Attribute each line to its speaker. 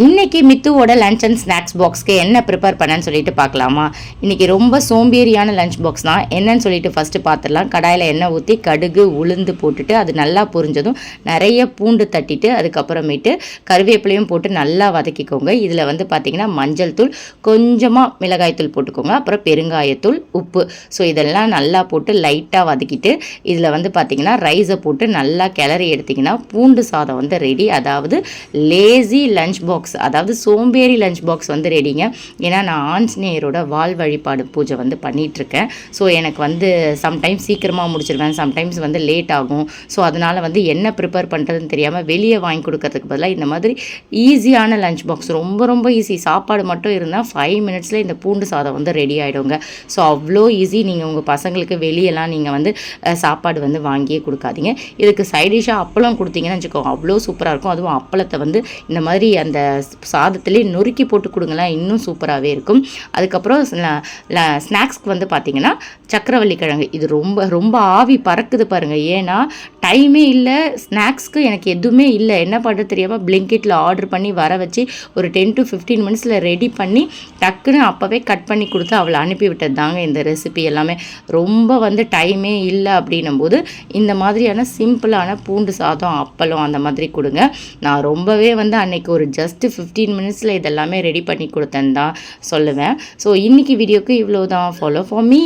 Speaker 1: இன்றைக்கி மித்துவோட lunch and snacks பாக்ஸ்க்கு என்ன prepare பண்ணேன்னு சொல்லிட்டு பார்க்கலாமா. இன்றைக்கி ரொம்ப சோம்பேறியான லஞ்ச் பாக்ஸ் தான். என்னன்னு சொல்லிட்டு ஃபஸ்ட்டு பார்த்துடலாம். கடாயில் எண்ணெய் ஊற்றி கடுகு உளுந்து போட்டுட்டு அது நல்லா பொரிஞ்சதும் நிறைய பூண்டு தட்டிட்டு அதுக்கப்புறமேட்டு கருவேப்பிலையும் போட்டு நல்லா வதக்கிக்கோங்க. இதில் வந்து பார்த்திங்கன்னா மஞ்சள் தூள், கொஞ்சமாக மிளகாய் தூள் போட்டுக்கோங்க, அப்புறம் பெருங்காயத்தூள், உப்பு. ஸோ இதெல்லாம் நல்லா போட்டு லைட்டாக வதக்கிட்டு இதில் வந்து பார்த்திங்கன்னா ரைஸை போட்டு நல்லா கிளறி எடுத்திங்கன்னா பூண்டு சாதம் வந்து ரெடி. அதாவது லேசி லஞ்ச் பாக்ஸ், அதாவது சோம்பேறி லஞ்ச் பாக்ஸ் வந்து ரெடிங்க. ஏன்னா நான் ஆஞ்சநேயரோட வால் வழிபாடு பூஜை வந்து பண்ணிகிட்ருக்கேன். ஸோ எனக்கு வந்து சம்டைம்ஸ் சீக்கிரமாக முடிச்சிருவேன், சம்டைம்ஸ் வந்து லேட் ஆகும். ஸோ அதனால் வந்து என்ன ப்ரிப்பேர் பண்ணுறதுன்னு தெரியாமல் வெளியே வாங்கி கொடுக்கறதுக்கு பதிலாக இந்த மாதிரி ஈஸியான லஞ்ச் பாக்ஸ், ரொம்ப ரொம்ப ஈஸி, சாப்பாடு மட்டும் இருந்தால் 5 மினிட்ஸில் இந்த பூண்டு சாதம் வந்து ரெடி ஆகிடுங்க. ஸோ அவ்வளோ ஈஸி. நீங்கள் உங்கள் பசங்களுக்கு வெளியெல்லாம் நீங்கள் வந்து சாப்பாடு வந்து வாங்கியே கொடுக்காதீங்க. இதுக்கு சைடிஷாக அப்பளம் கொடுத்தீங்கன்னு வச்சுக்கோங்க, அவ்வளோ சூப்பராக இருக்கும். அதுவும் அப்பளத்தை வந்து இந்த மாதிரி அந்த சாதத்திலே நொறுக்கி போட்டு கொடுங்களேன், இன்னும் சூப்பராகவே இருக்கும். அதுக்கப்புறம் ஸ்நாக்ஸ்க்கு வந்து பார்த்திங்கன்னா சக்கரவள்ளி கிழங்கு. இது ரொம்ப ரொம்ப ஆவி பறக்குது பாருங்கள். ஏன்னா டைமே இல்லை, ஸ்நாக்ஸ்க்கு எனக்கு எதுவுமே இல்லை. என்ன பண்ணுறது தெரியாமல் பிளிங்கிட்டில் ஆர்டர் பண்ணி வர வச்சு ஒரு 10 to 15 மினிட்ஸில் ரெடி பண்ணி டக்குன்னு அப்போவே கட் பண்ணி கொடுத்து அவளை அனுப்பி விட்டது தாங்க இந்த ரெசிபி எல்லாமே. ரொம்ப வந்து டைமே இல்லை அப்படின்னும் போது இந்த மாதிரியான சிம்பிளான பூண்டு சாதம், அப்பளம் அந்த மாதிரி கொடுங்க. நான் ரொம்பவே வந்து அன்னைக்கு ஒரு ஜஸ்ட் 15 மினிட்ஸில் இதெல்லாமே ரெடி பண்ணி கொடுத்தேன்னு தான் சொல்லுவேன். ஸோ இன்றைக்கி வீடியோக்கு இவ்வளோ தான். Follow for me.